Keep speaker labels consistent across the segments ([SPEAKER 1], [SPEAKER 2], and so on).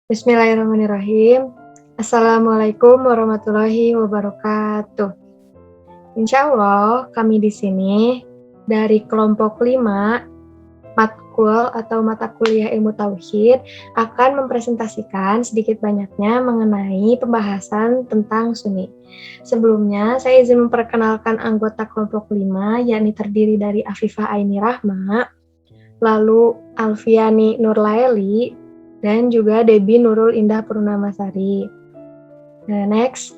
[SPEAKER 1] Bismillahirrahmanirrahim. Assalamualaikum warahmatullahi wabarakatuh. Insya Allah, kami di sini dari kelompok 5 matkul atau mata kuliah ilmu tauhid akan mempresentasikan sedikit banyaknya mengenai pembahasan tentang Sunni. Sebelumnya, saya izin memperkenalkan anggota kelompok 5, yakni terdiri dari Afifah Aini Rahma, lalu Alfiani Nurlaeli, dan juga Debbie Nurul Indah Purnamasari. Nah, next.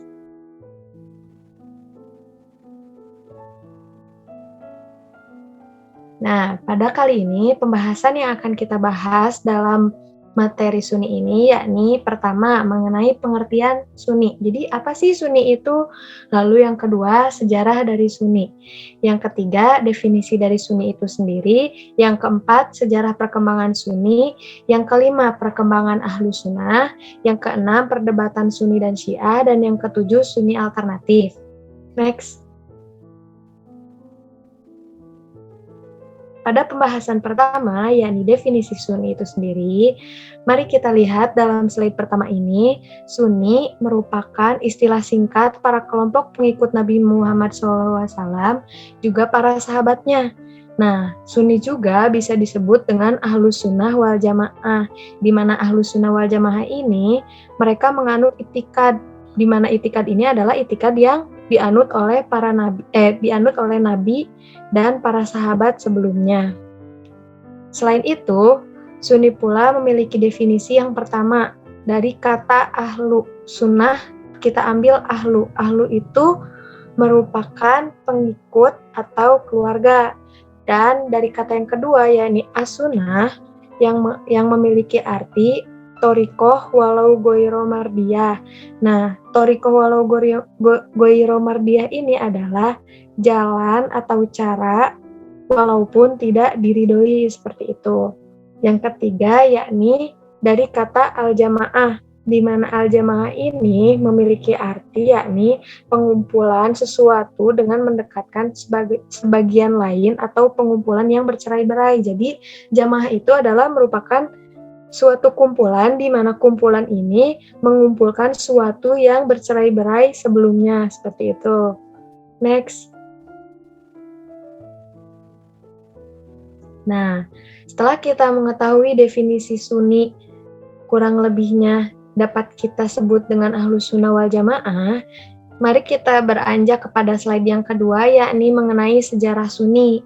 [SPEAKER 1] Nah, pada kali ini pembahasan yang akan kita bahas dalam materi Sunni ini yakni pertama mengenai pengertian Sunni. Jadi apa sih Sunni itu? Lalu yang kedua sejarah dari Sunni. Yang ketiga definisi dari Sunni itu sendiri. Yang keempat sejarah perkembangan Sunni. Yang kelima perkembangan Ahlu Sunnah. Yang keenam perdebatan Sunni dan Syiah. Dan yang ketujuh Sunni alternatif. Next. Pada pembahasan pertama, yakni definisi Sunni itu sendiri, mari kita lihat dalam slide pertama ini, Sunni merupakan istilah singkat para kelompok pengikut Nabi Muhammad SAW, juga para sahabatnya. Nah, Sunni juga bisa disebut dengan Ahlus Sunnah wal Jamaah, di mana Ahlus Sunnah wal Jamaah ini, mereka menganut itikad, di mana itikad ini adalah itikad yang dianut oleh Nabi dan para sahabat sebelumnya. Selain itu, Sunni pula memiliki definisi yang pertama dari kata ahlu. Sunnah kita ambil ahlu. Ahlu itu merupakan pengikut atau keluarga. Dan dari kata yang kedua yakni as-sunnah yang memiliki arti torikoh walau goiro mardiyah. Nah, torikoh walau goiro mardiyah ini adalah jalan atau cara walaupun tidak diridhoi, seperti itu. Yang ketiga yakni dari kata al-jamaah, di mana al-jamaah ini memiliki arti yakni pengumpulan sesuatu dengan mendekatkan sebagian lain atau pengumpulan yang bercerai-berai. Jadi jamaah itu adalah merupakan suatu kumpulan di mana kumpulan ini mengumpulkan sesuatu yang bercerai-berai sebelumnya, seperti itu. Next. Nah, setelah kita mengetahui definisi Sunni, kurang lebihnya dapat kita sebut dengan Ahlus Sunnah wal Jamaah, mari kita beranjak kepada slide yang kedua, yakni mengenai sejarah Sunni,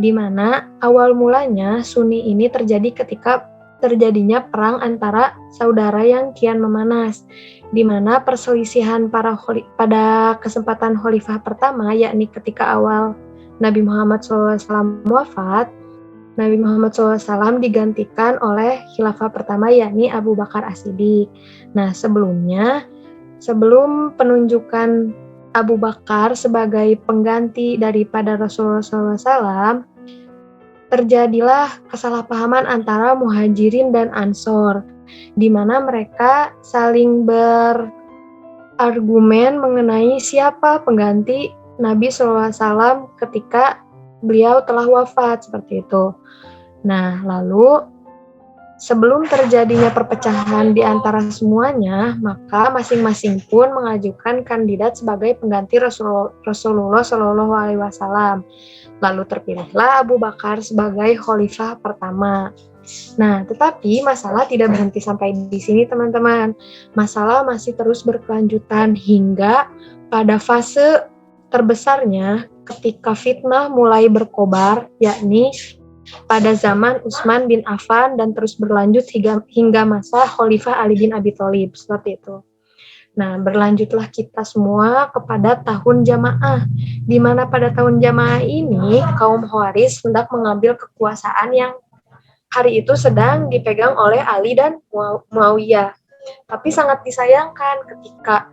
[SPEAKER 1] di mana awal mulanya Sunni ini terjadi ketika terjadinya perang antara saudara yang kian memanas, di mana perselisihan pada kesempatan Khalifah pertama, yakni ketika awal Nabi Muhammad SAW wafat, Nabi Muhammad SAW digantikan oleh khilafah pertama yakni Abu Bakar As-Siddiq. Nah, sebelum penunjukan Abu Bakar sebagai pengganti daripada Rasulullah SAW, terjadilah kesalahpahaman antara Muhajirin dan Ansor, di mana mereka saling berargumen mengenai siapa pengganti Nabi SAW ketika beliau telah wafat, seperti itu. Nah, lalu sebelum terjadinya perpecahan di antara semuanya, maka masing-masing pun mengajukan kandidat sebagai pengganti Rasulullah SAW. Lalu terpilihlah Abu Bakar sebagai khalifah pertama. Nah, tetapi masalah tidak berhenti sampai di sini, teman-teman. Masalah masih terus berkelanjutan hingga pada fase terbesarnya ketika fitnah mulai berkobar, yakni pada zaman Utsman bin Affan dan terus berlanjut hingga masa Khalifah Ali bin Abi Thalib, seperti itu. Nah, berlanjutlah kita semua kepada tahun Jamaah, di mana pada tahun Jamaah ini kaum Khawarij hendak mengambil kekuasaan yang hari itu sedang dipegang oleh Ali dan Muawiyah. Tapi sangat disayangkan ketika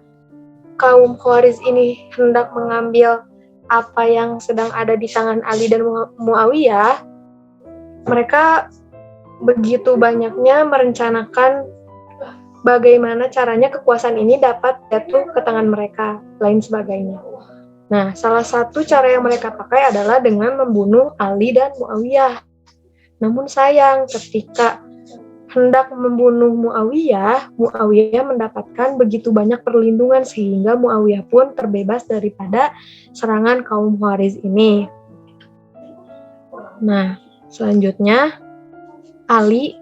[SPEAKER 1] kaum Khawarij ini hendak mengambil apa yang sedang ada di tangan Ali dan Muawiyah, mereka begitu banyaknya merencanakan bagaimana caranya kekuasaan ini dapat jatuh ke tangan mereka, lain sebagainya. Nah, salah satu cara yang mereka pakai adalah dengan membunuh Ali dan Muawiyah. Namun sayang, ketika hendak membunuh Muawiyah, Muawiyah mendapatkan begitu banyak perlindungan sehingga Muawiyah pun terbebas daripada serangan kaum Khawarij ini. Nah, selanjutnya Ali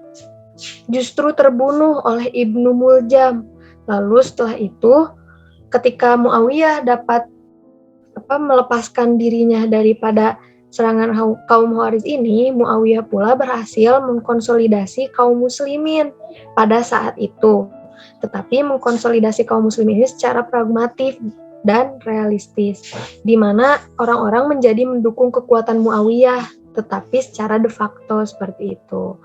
[SPEAKER 1] justru terbunuh oleh Ibnu Muljam. Lalu setelah itu, ketika Muawiyah dapat melepaskan dirinya daripada serangan kaum Khawarij ini, Muawiyah pula berhasil mengkonsolidasi kaum muslimin pada saat itu. Tetapi mengkonsolidasi kaum muslimin ini secara pragmatif dan realistis, di mana orang-orang menjadi mendukung kekuatan Muawiyah, tetapi secara de facto seperti itu.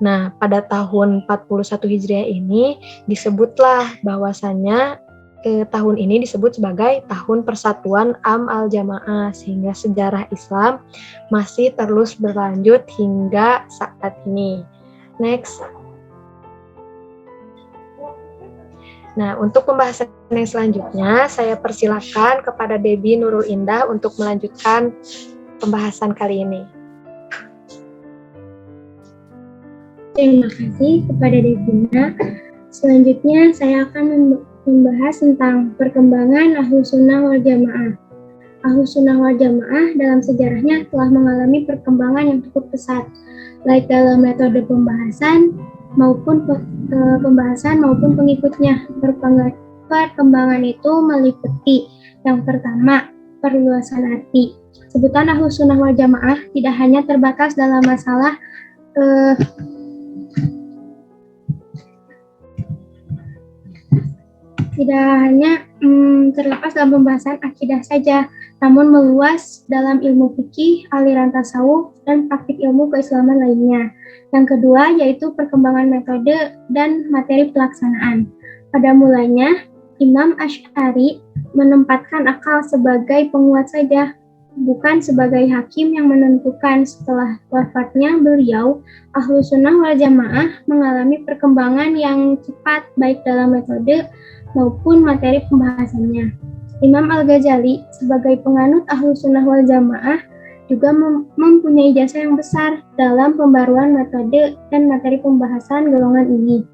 [SPEAKER 1] Nah, pada tahun 41 Hijriah ini disebutlah bahwasannya tahun ini disebut sebagai tahun persatuan al-Jamaah, sehingga sejarah Islam masih terus berlanjut hingga saat ini. Next. Nah, untuk pembahasan yang selanjutnya, saya persilakan kepada Debbie Nurul Indah untuk melanjutkan pembahasan kali ini.
[SPEAKER 2] Terima kasih kepada Devina. Selanjutnya, saya akan membahas tentang perkembangan Ahlus Sunnah wal Jamaah. Ahlus Sunnah wal Jamaah dalam sejarahnya telah mengalami perkembangan yang cukup pesat, baik dalam metode pembahasan maupun pengikutnya. Perkembangan itu meliputi yang pertama, perluasan arti. Sebutan Ahlus Sunnah wal Jamaah tidak hanya terbatas dalam masalah tidak hanya terlepas dalam pembahasan akidah saja, namun meluas dalam ilmu fikih, aliran tasawuf, dan praktik ilmu keislaman lainnya. Yang kedua yaitu perkembangan metode dan materi pelaksanaan. Pada mulanya, Imam Asy'ari menempatkan akal sebagai penguat saja, bukan sebagai hakim yang menentukan. Setelah wafatnya beliau, Ahlus Sunnah wal Jamaah mengalami perkembangan yang cepat baik dalam metode maupun materi pembahasannya. Imam Al-Ghazali sebagai penganut Ahlus Sunnah wal Jamaah juga mempunyai jasa yang besar dalam pembaruan metode dan materi pembahasan golongan ini.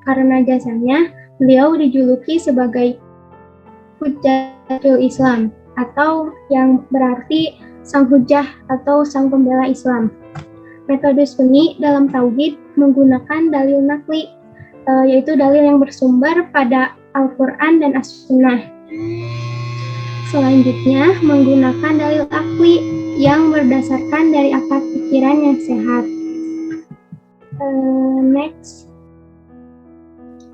[SPEAKER 2] Karena jasanya, beliau dijuluki sebagai Hujjatul Islam, atau yang berarti sang hujjah atau sang pembela Islam. Metode Sunni dalam tauhid menggunakan dalil naqli, yaitu dalil yang bersumber pada Al-Quran dan As-Sunnah. Selanjutnya, menggunakan dalil akli yang berdasarkan dari akal pikiran yang sehat. Next.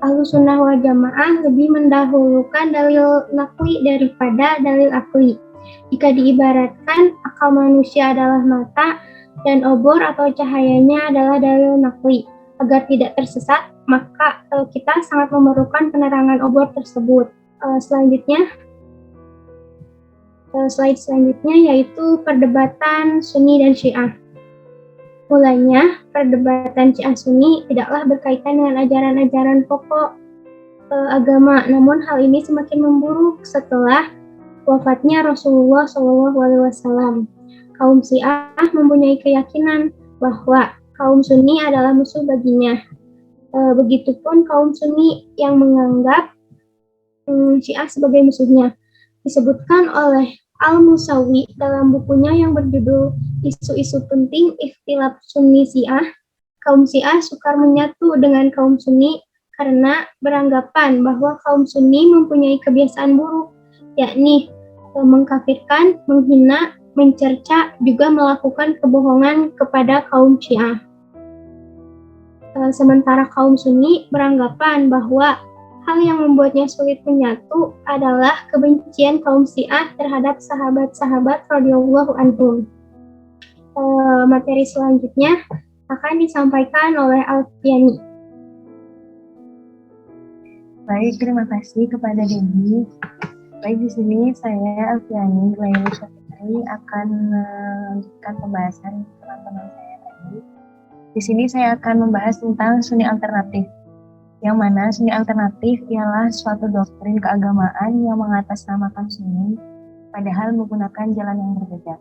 [SPEAKER 2] Ahlus Sunnah wal Jamaah lebih mendahulukan dalil naqli daripada dalil akli. Jika diibaratkan akal manusia adalah mata dan obor atau cahayanya adalah dalil naqli. Agar tidak tersesat, maka kita sangat memerlukan penerangan obor tersebut. Slide selanjutnya yaitu perdebatan Sunni dan Syiah. Mulanya, perdebatan Syiah Sunni tidaklah berkaitan dengan ajaran-ajaran pokok agama, namun hal ini semakin memburuk setelah wafatnya Rasulullah SAW. Kaum Syiah mempunyai keyakinan bahwa kaum Sunni adalah musuh baginya. Begitupun kaum Sunni yang menganggap Syiah sebagai musuhnya. Disebutkan oleh Al-Musawi dalam bukunya yang berjudul Isu-isu Penting Ikhtilaf Sunni Syiah. Kaum Syiah sukar menyatu dengan kaum Sunni karena beranggapan bahwa kaum Sunni mempunyai kebiasaan buruk, yakni mengkafirkan, menghina, mencerca, juga melakukan kebohongan kepada kaum Syiah. Sementara kaum Sunni beranggapan bahwa hal yang membuatnya sulit menyatu adalah kebencian kaum Syiah terhadap sahabat-sahabat radhiyallahu anhum. Materi selanjutnya akan disampaikan oleh Alfiani.
[SPEAKER 3] Baik, terima kasih kepada Debbie. Baik, di sini saya Alfiani akan melanjutkan pembahasan teman-teman saya tadi. Di sini saya akan membahas tentang Sunni alternatif. Yang mana Sunni alternatif ialah suatu doktrin keagamaan yang mengatasnamakan Sunni, padahal menggunakan jalan yang berbeda.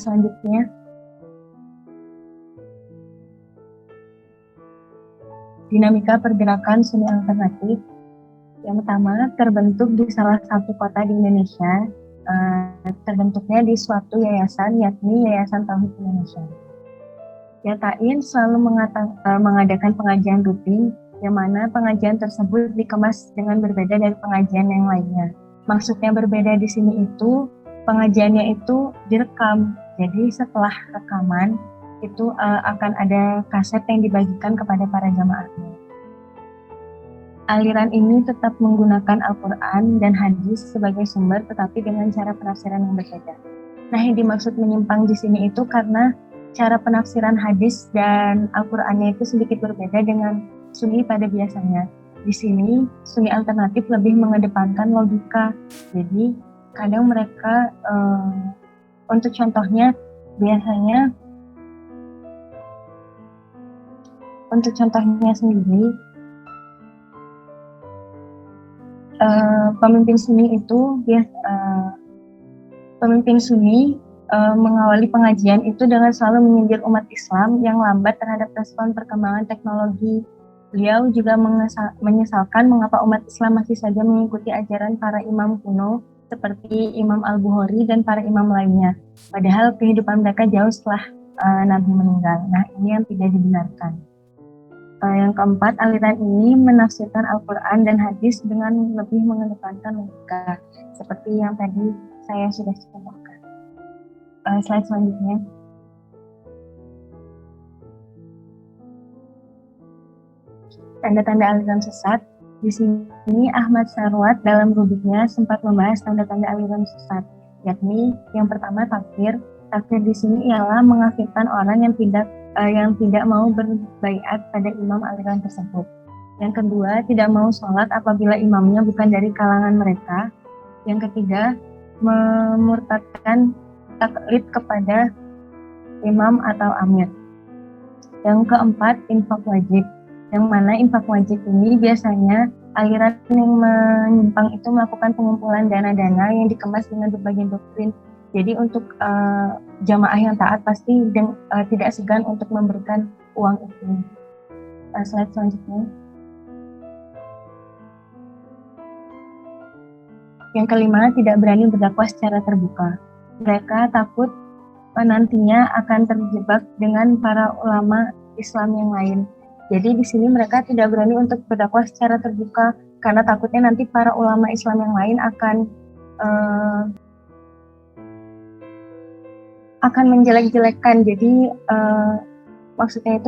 [SPEAKER 3] Selanjutnya, dinamika pergerakan Sunni alternatif. Yang pertama, terbentuk di salah satu kota di Indonesia, terbentuknya di suatu yayasan, yakni Yayasan Tauhid Indonesia. Yatain selalu mengadakan pengajian rutin, yang mana pengajian tersebut dikemas dengan berbeda dari pengajian yang lainnya. Maksudnya berbeda di sini itu, pengajiannya itu direkam. Jadi setelah rekaman, itu akan ada kaset yang dibagikan kepada para jamaahnya. Aliran ini tetap menggunakan Al-Quran dan hadis sebagai sumber, tetapi dengan cara penafsiran yang berbeda. Nah, yang dimaksud menyimpang di sini itu karena cara penafsiran hadis dan Al-Qurannya itu sedikit berbeda dengan Sunni pada biasanya. Di sini, Sunni alternatif lebih mengedepankan logika. Jadi, kadang mereka, untuk contohnya, biasanya, untuk contohnya sendiri, pemimpin Sunni mengawali pengajian itu dengan selalu menyindir umat Islam yang lambat terhadap respon perkembangan teknologi. Beliau juga menyesalkan mengapa umat Islam masih saja mengikuti ajaran para imam kuno seperti Imam Al-Bukhari dan para imam lainnya, padahal kehidupan mereka jauh setelah Nabi meninggal. Nah, ini yang tidak dibenarkan. Yang keempat, aliran ini menafsirkan Al-Quran dan hadis dengan lebih mengedepankan logika, seperti yang tadi saya sudah contohkan. Slide selanjutnya. Tanda-tanda aliran sesat. Di sini Ahmad Sarwat dalam rubiknya sempat membahas tanda-tanda aliran sesat, yakni yang pertama takfir. Takfir di sini ialah mengkafirkan orang yang tidak mau berbaiat pada imam aliran tersebut. Yang kedua, tidak mau sholat apabila imamnya bukan dari kalangan mereka. Yang ketiga, memurtadkan taklid kepada imam atau amir. Yang keempat, infak wajib. Yang mana infak wajib ini biasanya aliran yang menyimpang itu melakukan pengumpulan dana-dana yang dikemas dengan berbagai doktrin. Jadi untuk jamaah yang taat pasti tidak segan untuk memberikan uang itu. Slide selanjutnya. Yang kelima, tidak berani berdakwah secara terbuka. Mereka takut nantinya akan terjebak dengan para ulama Islam yang lain. Jadi di sini mereka tidak berani untuk berdakwah secara terbuka karena takutnya nanti para ulama Islam yang lain akan menjelek-jelekkan. Jadi maksudnya itu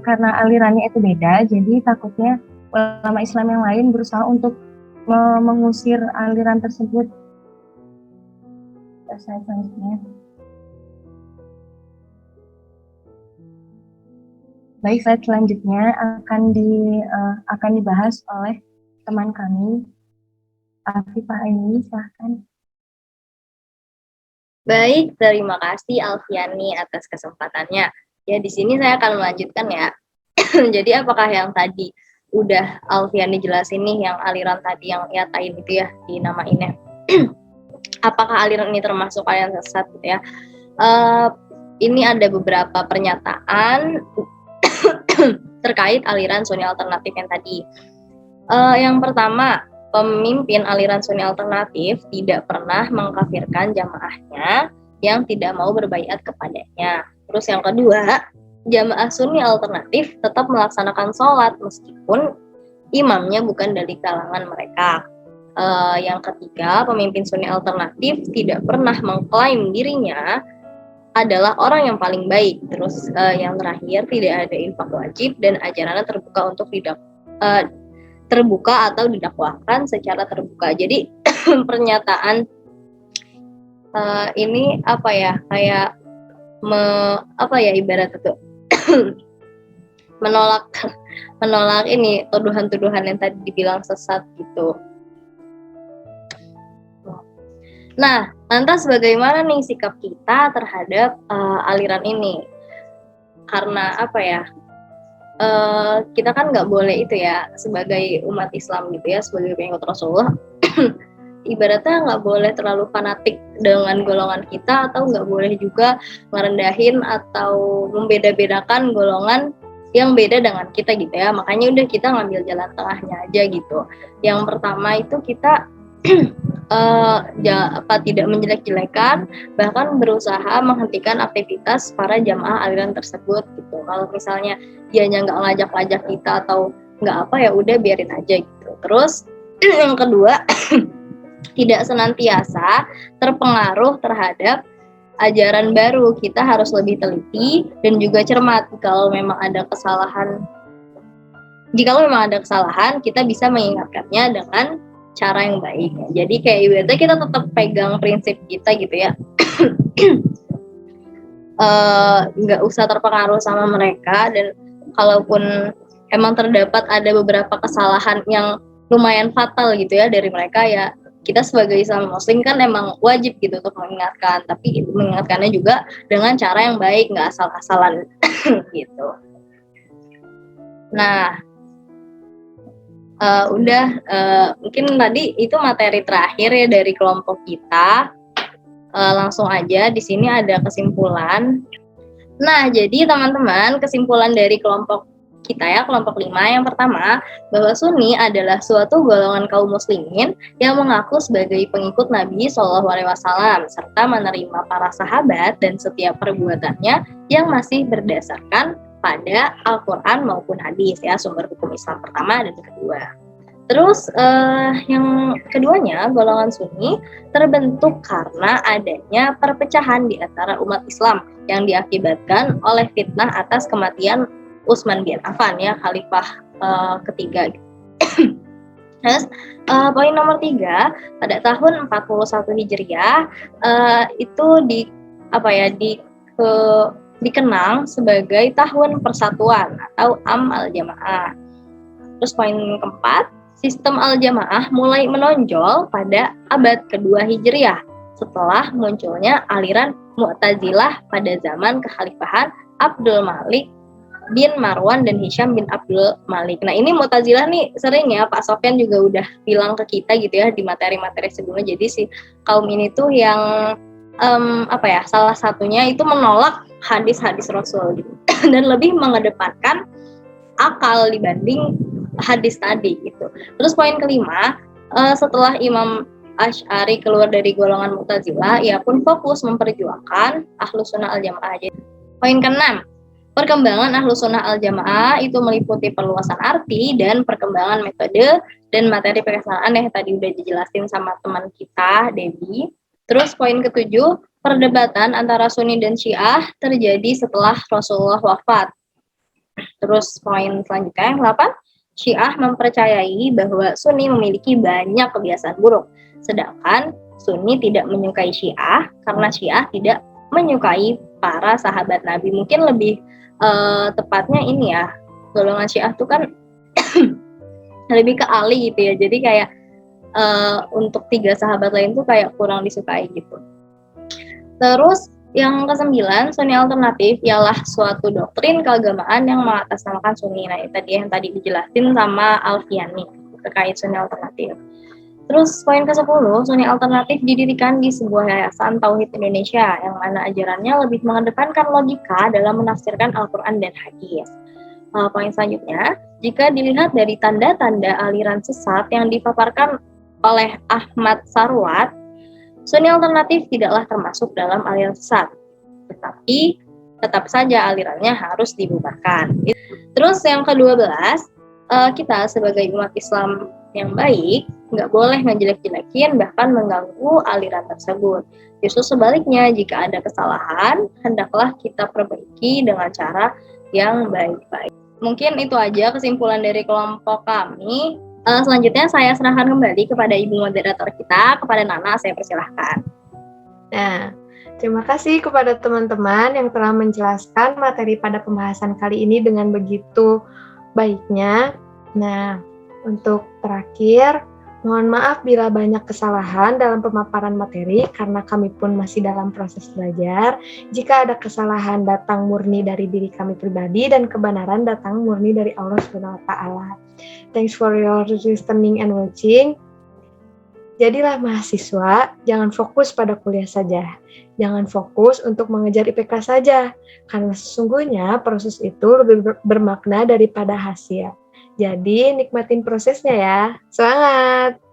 [SPEAKER 3] karena alirannya itu beda, jadi takutnya ulama Islam yang lain berusaha untuk mengusir aliran tersebut. Slide selanjutnya. Baik, slide selanjutnya akan dibahas oleh teman kami, Afifah Aini, silahkan.
[SPEAKER 4] Baik, terima kasih Alfiani atas kesempatannya. Ya, di sini saya akan melanjutkan ya. Jadi apakah yang tadi udah Alfiani jelasin nih, yang aliran tadi yang Yatain itu ya, dinamainnya. Apakah aliran ini termasuk aliran sesat gitu ya? Ini ada beberapa pernyataan terkait aliran Sunni alternatif yang tadi. Yang pertama, pemimpin aliran Sunni alternatif tidak pernah mengkafirkan jamaahnya yang tidak mau berbaiat kepadanya. Terus yang kedua, jamaah Sunni alternatif tetap melaksanakan sholat meskipun imamnya bukan dari kalangan mereka. Yang ketiga, pemimpin Sunni alternatif tidak pernah mengklaim dirinya adalah orang yang paling baik. Terus yang terakhir, tidak ada infak wajib dan ajarannya terbuka atau didakwahkan secara terbuka. Jadi pernyataan ini apa ya, kayak ibarat itu menolak ini tuduhan-tuduhan yang tadi dibilang sesat gitu. Nah, lantas bagaimana nih sikap kita terhadap aliran ini? Karena apa ya? Kita kan nggak boleh itu ya, sebagai umat Islam gitu ya, sebagai pengikut Rasulullah, ibaratnya nggak boleh terlalu fanatik dengan golongan kita, atau nggak boleh juga merendahin atau membeda-bedakan golongan yang beda dengan kita gitu ya. Makanya udah kita ngambil jalan tengahnya aja gitu. Yang pertama itu kita tidak menjelek-jelekan, bahkan berusaha menghentikan aktivitas para jamaah aliran tersebut gitu. Kalau misalnya dianya nggak ngajak-ngajak kita atau nggak apa, ya udah biarin aja gitu. Terus yang kedua, tidak senantiasa terpengaruh terhadap ajaran baru. Kita harus lebih teliti dan juga cermat. Jikalau memang ada kesalahan, kita bisa mengingatkannya dengan cara yang baik. Jadi kayak ibaratnya kita tetap pegang prinsip kita gitu ya. Nggak usah terpengaruh sama mereka, dan kalaupun emang terdapat ada beberapa kesalahan yang lumayan fatal gitu ya dari mereka, ya kita sebagai Islam Muslim kan emang wajib gitu untuk mengingatkan, tapi mengingatkannya juga dengan cara yang baik, nggak asal-asalan gitu. Nah, mungkin tadi itu materi terakhir ya dari kelompok kita. Langsung aja di sini ada kesimpulan. Nah, jadi teman-teman, kesimpulan dari kelompok kita ya, kelompok 5 yang pertama, bahwa Sunni adalah suatu golongan kaum muslimin yang mengaku sebagai pengikut Nabi SAW serta menerima para sahabat dan setiap perbuatannya yang masih berdasarkan pada Al-Quran maupun hadis ya, sumber hukum Islam pertama dan kedua. Terus yang keduanya, golongan Sunni terbentuk karena adanya perpecahan di antara umat Islam yang diakibatkan oleh fitnah atas kematian Utsman bin Affan ya, khalifah ketiga. Terus poin nomor 3, pada tahun 41 Hijriah itu dikenang sebagai tahun persatuan atau Am al-Jamaah. Terus poin keempat, sistem al-Jamaah mulai menonjol pada abad kedua Hijriah setelah munculnya aliran Mu'tazilah pada zaman kekhalifahan Abdul Malik bin Marwan dan Hisham bin Abdul Malik. Nah, ini Mu'tazilah nih sering ya Pak Sofyan juga udah bilang ke kita gitu ya di materi-materi sebelumnya. Jadi si kaum ini tuh yang salah satunya itu menolak hadis-hadis Rasul gitu dan lebih mengedepankan akal dibanding hadis tadi gitu. Terus poin kelima, setelah Imam Asy'ari keluar dari golongan Mu'tazilah, ia pun fokus memperjuangkan Ahlus Sunnah al-Jamaah. Poin keenam, perkembangan Ahlus Sunnah al-Jamaah itu meliputi perluasan arti dan perkembangan metode dan materi pelaksanaan yang tadi udah dijelasin sama teman kita Debbie. Terus poin ketujuh, perdebatan antara Sunni dan Syiah terjadi setelah Rasulullah wafat. Terus poin selanjutnya yang 8, Syiah mempercayai bahwa Sunni memiliki banyak kebiasaan buruk, sedangkan Sunni tidak menyukai Syiah karena Syiah tidak menyukai para sahabat Nabi. Mungkin lebih tepatnya ini ya, golongan Syiah itu kan lebih ke Ali gitu ya, jadi kayak untuk 3 sahabat lain tuh kayak kurang disukai gitu. Terus yang ke-9, Sunni alternatif ialah suatu doktrin keagamaan yang mengatasnamakan Sunni. Nah, yang tadi dijelasin sama Alfiani terkait Sunni alternatif. Terus poin ke-10, Sunni alternatif didirikan di sebuah yayasan Tauhid Indonesia yang mana ajarannya lebih mengedepankan logika dalam menafsirkan Al-Quran dan hadis. Poin selanjutnya, jika dilihat dari tanda-tanda aliran sesat yang dipaparkan oleh Ahmad Sarwat, Sunni alternatif tidaklah termasuk dalam aliran sesat, tetapi tetap saja alirannya harus dibubarkan. Terus yang ke-12, kita sebagai umat Islam yang baik nggak boleh ngejelek-jelekin bahkan mengganggu aliran tersebut. Justru sebaliknya, jika ada kesalahan, hendaklah kita perbaiki dengan cara yang baik-baik. Mungkin itu aja kesimpulan dari kelompok kami. Selanjutnya saya serahkan kembali kepada Ibu Moderator kita, kepada Nana, saya persilahkan.
[SPEAKER 1] Nah, terima kasih kepada teman-teman yang telah menjelaskan materi pada pembahasan kali ini dengan begitu baiknya. Nah, untuk terakhir, mohon maaf bila banyak kesalahan dalam pemaparan materi karena kami pun masih dalam proses belajar. Jika ada kesalahan datang murni dari diri kami pribadi dan kebenaran datang murni dari Allah Subhanahu wa taala. Thanks for your listening and watching. Jadilah mahasiswa, jangan fokus pada kuliah saja. Jangan fokus untuk mengejar IPK saja, karena sesungguhnya proses itu lebih bermakna daripada hasil. Jadi, nikmatin prosesnya ya. Semangat!